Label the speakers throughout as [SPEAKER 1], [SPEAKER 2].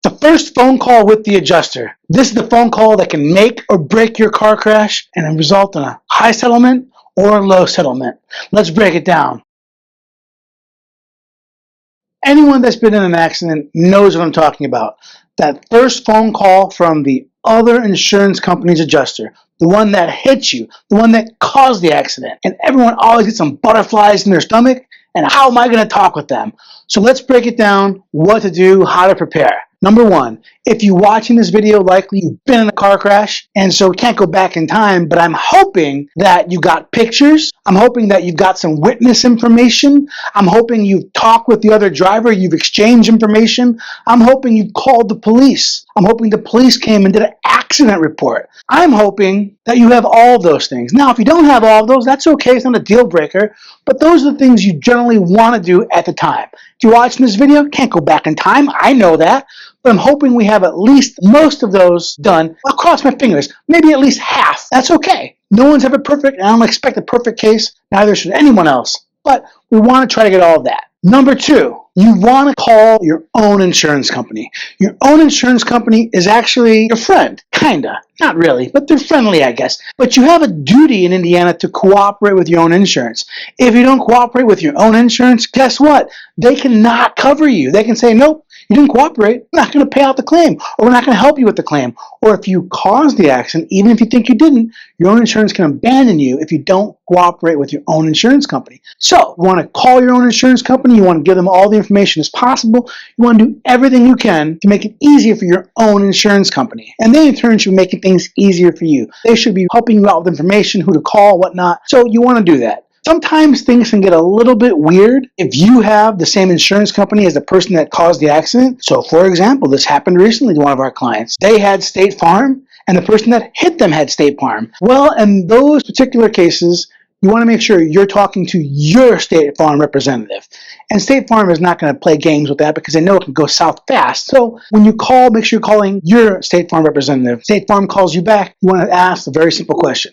[SPEAKER 1] The first phone call with the adjuster. This is the phone call that can make or break your car crash and result in a high settlement or a low settlement. Let's break it down. Anyone that's been in an accident knows what I'm talking about. That first phone call from the other insurance company's adjuster, the one that hit you, the one that caused the accident. And everyone always gets some butterflies in their stomach. And how am I going to talk with them? So let's break it down, what to do, how to prepare. Number one, if you're watching this video, likely you've been in a car crash, and so can't go back in time, but I'm hoping that you got pictures. I'm hoping that you've got some witness information. I'm hoping you've talked with the other driver, you've exchanged information. I'm hoping you've called the police. I'm hoping the police came and did an accident report. I'm hoping that you have all of those things. Now, if you don't have all of those, that's okay. It's not a deal breaker, but those are the things you generally want to do at the time. If you're watching this video, can't go back in time. I know that. But I'm hoping we have at least most of those done. I'll cross my fingers. Maybe at least half. That's okay. No one's ever perfect, and I don't expect a perfect case. Neither should anyone else. But we want to try to get all of that. Number two, you want to call your own insurance company. Your own insurance company is actually your friend. Kinda. Not really, but they're friendly, I guess. But you have a duty in Indiana to cooperate with your own insurance. If you don't cooperate with your own insurance, guess what? They cannot cover you. They can say, nope, you didn't cooperate, we're not going to pay out the claim, or we're not going to help you with the claim. Or if you caused the accident, even if you think you didn't, your own insurance can abandon you if you don't cooperate with your own insurance company. So you want to call your own insurance company, you want to give them all the information as possible, you want to do everything you can to make it easier for your own insurance company. And they in turn should be making things easier for you. They should be helping you out with information, who to call, whatnot. So you want to do that. Sometimes things can get a little bit weird if you have the same insurance company as the person that caused the accident. So for example, this happened recently to one of our clients. They had State Farm and the person that hit them had State Farm. Well, in those particular cases, you want to make sure you're talking to your State Farm representative. And State Farm is not going to play games with that because they know it can go south fast. So when you call, make sure you're calling your State Farm representative. State Farm calls you back, you want to ask a very simple question.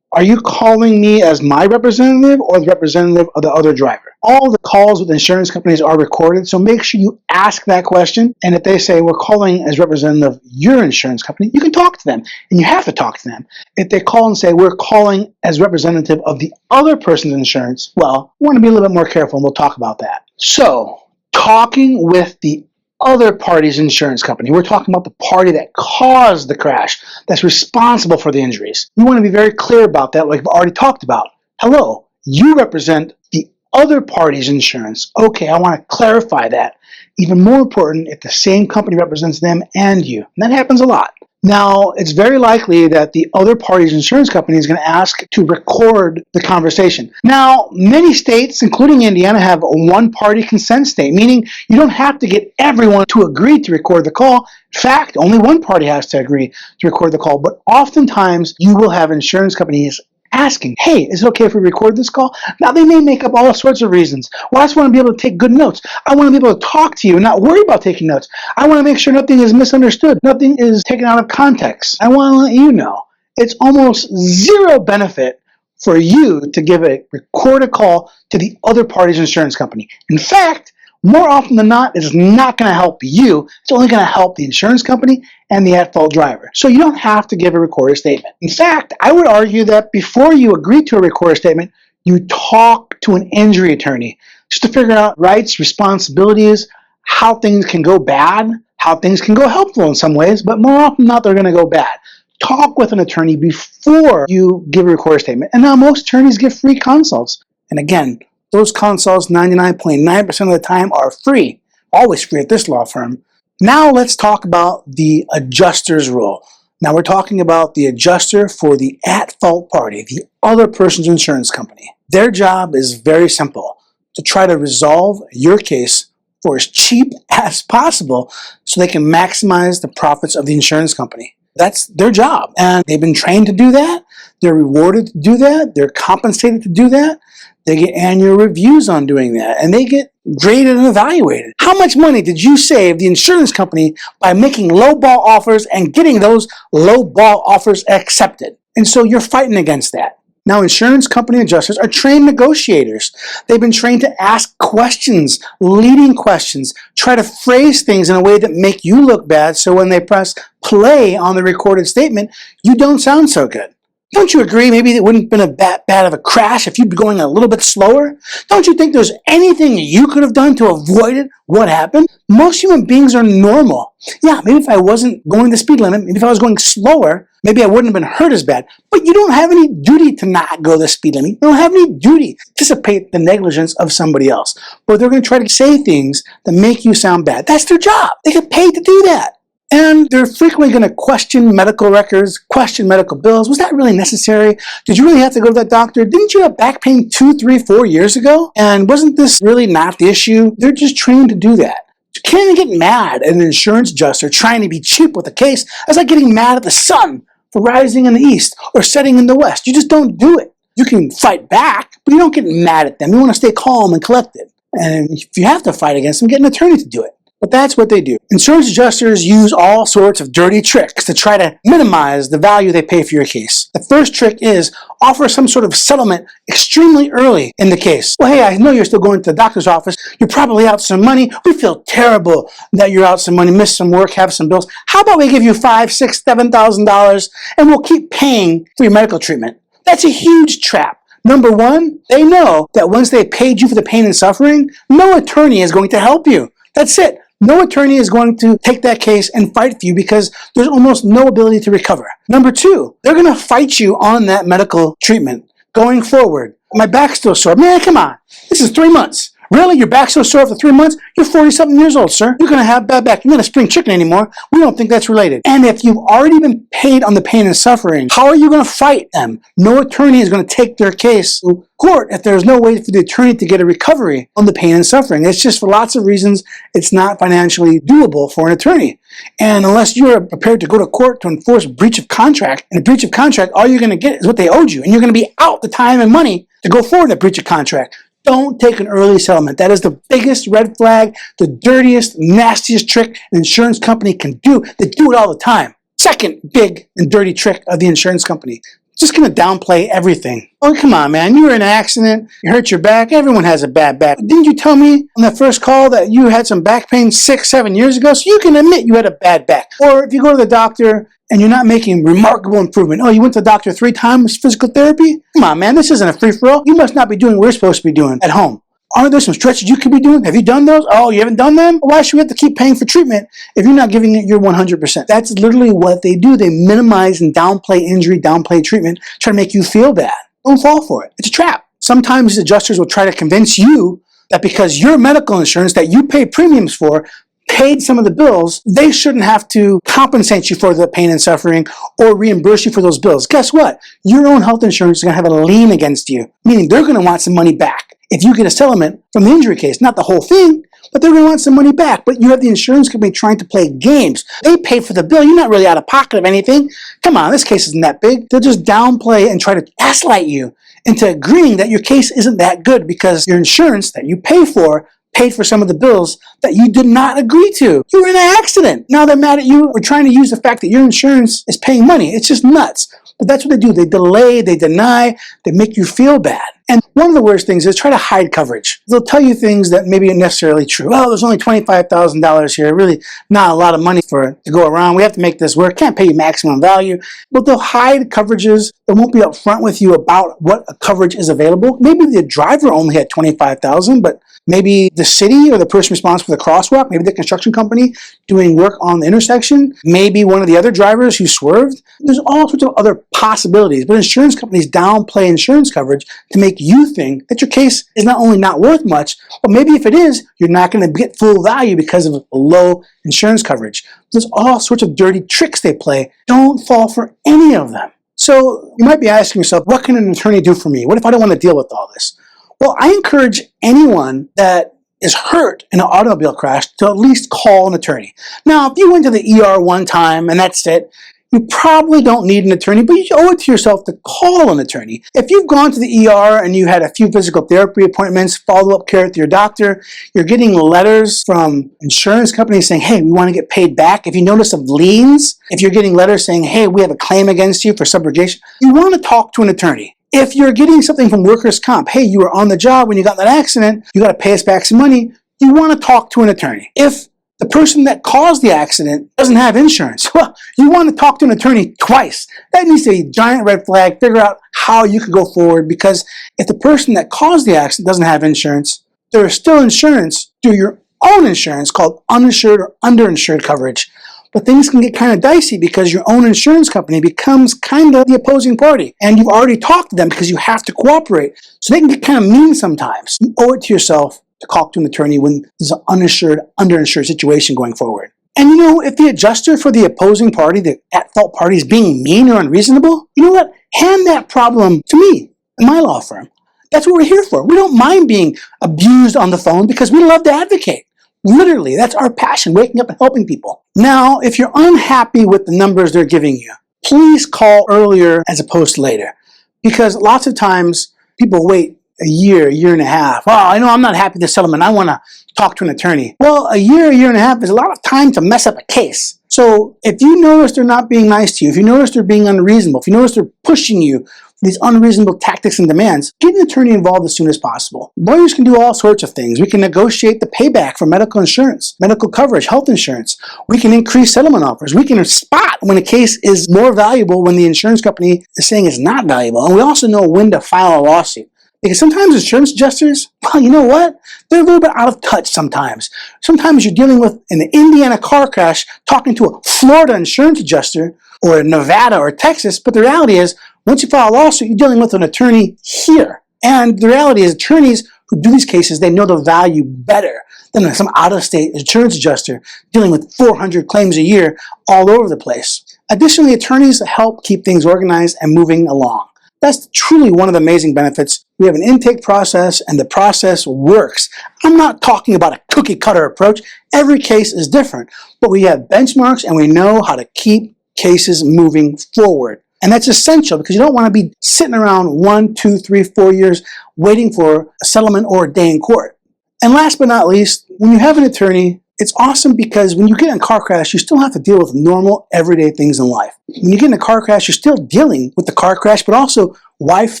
[SPEAKER 1] Are you calling me as my representative or the representative of the other driver? All the calls with insurance companies are recorded, so make sure you ask that question. And if they say, we're calling as representative of your insurance company, you can talk to them, and you have to talk to them. If they call and say, we're calling as representative of the other person's insurance, well, we want to be a little bit more careful, and we'll talk about that. So, talking with the other party's insurance company. We're talking about the party that caused the crash, that's responsible for the injuries. We want to be very clear about that, like I've already talked about. Hello, you represent the other party's insurance. Okay, I want to clarify that. Even more important, if the same company represents them and you. And that happens a lot. Now, it's very likely that the other party's insurance company is going to ask to record the conversation. Now, many states, including Indiana, have a one-party consent state, meaning you don't have to get everyone to agree to record the call. In fact, only one party has to agree to record the call, but oftentimes you will have insurance companies asking, hey, is it okay if we record this call? Now, they may make up all sorts of reasons. Well, I just want to be able to take good notes. I want to be able to talk to you and not worry about taking notes. I want to make sure nothing is misunderstood. Nothing is taken out of context. I want to let you know it's almost zero benefit for you to give a recorded call to the other party's insurance company. In fact, more often than not, it's not going to help you. It's only going to help the insurance company and the at-fault driver. So you don't have to give a recorded statement. In fact, I would argue that before you agree to a recorded statement, you talk to an injury attorney just to figure out rights, responsibilities, how things can go bad, how things can go helpful in some ways, but more often than not, they're going to go bad. Talk with an attorney before you give a recorded statement. And now most attorneys give free consults. And again, those consults 99.9% of the time are free. Always free at this law firm. Now let's talk about the adjuster's role. Now we're talking about the adjuster for the at-fault party, the other person's insurance company. Their job is very simple, to try to resolve your case for as cheap as possible so they can maximize the profits of the insurance company. That's their job, and they've been trained to do that. They're rewarded to do that. They're compensated to do that. They get annual reviews on doing that, and they get graded and evaluated. How much money did you save the insurance company by making low-ball offers and getting those low-ball offers accepted? And so you're fighting against that. Now, insurance company adjusters are trained negotiators. They've been trained to ask questions, leading questions, try to phrase things in a way that make you look bad, so when they press play on the recorded statement, you don't sound so good. Don't you agree maybe it wouldn't have been that bad of a crash if you'd been going a little bit slower? Don't you think there's anything you could have done to avoid what happened? Most human beings are normal. Yeah, maybe if I wasn't going the speed limit, maybe if I was going slower, maybe I wouldn't have been hurt as bad. But you don't have any duty to not go the speed limit. You don't have any duty to anticipate the negligence of somebody else. Or they're going to try to say things that make you sound bad. That's their job. They get paid to do that. And they're frequently going to question medical records, question medical bills. Was that really necessary? Did you really have to go to that doctor? Didn't you have back pain 2, 3, 4 years ago? And wasn't this really not the issue? They're just trained to do that. You can't even get mad at an insurance adjuster trying to be cheap with a case. That's like getting mad at the sun for rising in the east or setting in the west. You just don't do it. You can fight back, but you don't get mad at them. You want to stay calm and collected. And if you have to fight against them, get an attorney to do it. But that's what they do. Insurance adjusters use all sorts of dirty tricks to try to minimize the value they pay for your case. The first trick is offer some sort of settlement extremely early in the case. Well, hey, I know you're still going to the doctor's office. You're probably out some money. We feel terrible that you're out some money, missed some work, have some bills. How about we give you $5,000, $6,000, $7,000 and we'll keep paying for your medical treatment? That's a huge trap. Number one, they know that once they paid you for the pain and suffering, no attorney is going to help you. That's it. No attorney is going to take that case and fight for you because there's almost no ability to recover. Number two, they're going to fight you on that medical treatment going forward. My back's still sore. Man, come on. This is 3 months. Really? Your back's so sore for 3 months? You're 40-something years old, sir. You're going to have bad back. You're not a spring chicken anymore. We don't think that's related. And if you've already been paid on the pain and suffering, how are you going to fight them? No attorney is going to take their case to court if there's no way for the attorney to get a recovery on the pain and suffering. It's just for lots of reasons, it's not financially doable for an attorney. And unless you're prepared to go to court to enforce breach of contract, and a breach of contract, all you're going to get is what they owed you. And you're going to be out the time and money to go forward in that breach of contract. Don't take an early settlement. That is the biggest red flag, the dirtiest, nastiest trick an insurance company can do. They do it all the time. Second big and dirty trick of the insurance company. Just going to downplay everything. Oh, come on, man. You were in an accident. You hurt your back. Everyone has a bad back. Didn't you tell me on the first call that you had some back pain 6, 7 years ago? So you can admit you had a bad back. Or if you go to the doctor and you're not making remarkable improvement. Oh, you went to the doctor 3 times, physical therapy? Come on, man. This isn't a free-for-all. You must not be doing what we're supposed to be doing at home. Aren't there some stretches you could be doing? Have you done those? Oh, you haven't done them? Why should we have to keep paying for treatment if you're not giving it your 100%? That's literally what they do. They minimize and downplay injury, downplay treatment, try to make you feel bad. Don't fall for it. It's a trap. Sometimes adjusters will try to convince you that because your medical insurance that you pay premiums for paid some of the bills, they shouldn't have to compensate you for the pain and suffering or reimburse you for those bills. Guess what? Your own health insurance is going to have a lien against you, meaning they're going to want some money back if you get a settlement from the injury case. Not the whole thing, but they're going to want some money back. But you have the insurance company trying to play games. They pay for the bill. You're not really out of pocket of anything. Come on, this case isn't that big. They'll just downplay and try to gaslight you into agreeing that your case isn't that good because your insurance that you pay for paid for some of the bills that you did not agree to. You were in an accident. Now they're mad at you or trying to use the fact that your insurance is paying money. It's just nuts. But that's what they do. They delay, they deny, they make you feel bad. And one of the worst things is try to hide coverage. They'll tell you things that maybe aren't necessarily true. Oh, there's only $25,000 here. Really not a lot of money for it to go around. We have to make this work. Can't pay you maximum value. But they'll hide coverages. They won't be upfront with you about what a coverage is available. Maybe the driver only had $25,000, but maybe the city or the person responsible for the crosswalk, maybe the construction company doing work on the intersection, maybe one of the other drivers who swerved. There's all sorts of other possibilities, but insurance companies downplay insurance coverage to make you think that your case is not only not worth much, but maybe if it is, you're not going to get full value because of low insurance coverage. There's all sorts of dirty tricks they play. Don't fall for any of them. So you might be asking yourself, what can an attorney do for me? What if I don't want to deal with all this? Well, I encourage anyone that is hurt in an automobile crash to at least call an attorney. Now, if you went to the ER one time and that's it, you probably don't need an attorney, but you owe it to yourself to call an attorney. If you've gone to the ER and you had a few physical therapy appointments, follow-up care with your doctor, you're getting letters from insurance companies saying, hey, we want to get paid back. If you notice of liens, if you're getting letters saying, hey, we have a claim against you for subrogation, you want to talk to an attorney. If you're getting something from workers' comp, hey, you were on the job when you got in that accident, you got to pay us back some money, you want to talk to an attorney. If the person that caused the accident doesn't have insurance, well, you want to talk to an attorney twice. That needs to be a giant red flag. Figure out how you can go forward, because if the person that caused the accident doesn't have insurance, there is still insurance through your own insurance called uninsured or underinsured coverage. But things can get kind of dicey because your own insurance company becomes kind of the opposing party. And you've already talked to them because you have to cooperate. So they can get kind of mean sometimes. You owe it to yourself to talk to an attorney when there's an uninsured, underinsured situation going forward. And if the adjuster for the opposing party, the at-fault party, is being mean or unreasonable, you know what? Hand that problem to me and my law firm. That's what we're here for. We don't mind being abused on the phone because we love to advocate. Literally, that's our passion, waking up and helping people. Now, if you're unhappy with the numbers they're giving you, please call earlier as opposed to later. Because lots of times people wait a year and a half. Oh, I know I'm not happy with the settlement. I want to talk to an attorney. Well, a year and a half is a lot of time to mess up a case. So if you notice they're not being nice to you, if you notice they're being unreasonable, if you notice they're pushing you for these unreasonable tactics and demands, get an attorney involved as soon as possible. Lawyers can do all sorts of things. We can negotiate the payback for medical insurance, medical coverage, health insurance. We can increase settlement offers. We can spot when a case is more valuable when the insurance company is saying it's not valuable. And we also know when to file a lawsuit. Because sometimes insurance adjusters, well, you know what? They're a little bit out of touch sometimes. Sometimes you're dealing with an Indiana car crash talking to a Florida insurance adjuster or Nevada or Texas, but the reality is, once you file a lawsuit, you're dealing with an attorney here. And the reality is, attorneys who do these cases, they know the value better than some out-of-state insurance adjuster dealing with 400 claims a year all over the place. Additionally, attorneys help keep things organized and moving along. That's truly one of the amazing benefits. We have an intake process, and the process works. I'm not talking about a cookie-cutter approach. Every case is different, but we have benchmarks, and we know how to keep cases moving forward. And that's essential because you don't want to be sitting around 1, 2, 3, 4 years waiting for a settlement or a day in court. And last but not least, when you have an attorney, it's awesome because when you get in a car crash, you still have to deal with normal, everyday things in life. When you get in a car crash, you're still dealing with the car crash, but also wife,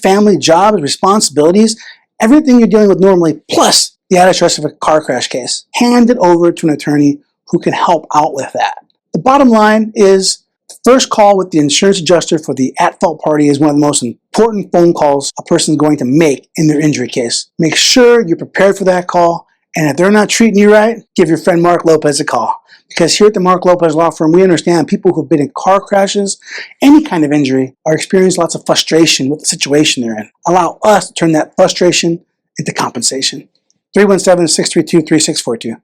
[SPEAKER 1] family, jobs, responsibilities, everything you're dealing with normally, plus the added stress of a car crash case. Hand it over to an attorney who can help out with that. The bottom line is, the first call with the insurance adjuster for the at-fault party is one of the most important phone calls a person is going to make in their injury case. Make sure you're prepared for that call. And if they're not treating you right, give your friend Marc Lopez a call. Because here at the Marc Lopez Law Firm, we understand people who've been in car crashes, any kind of injury, are experiencing lots of frustration with the situation they're in. Allow us to turn that frustration into compensation. 317-632-3642.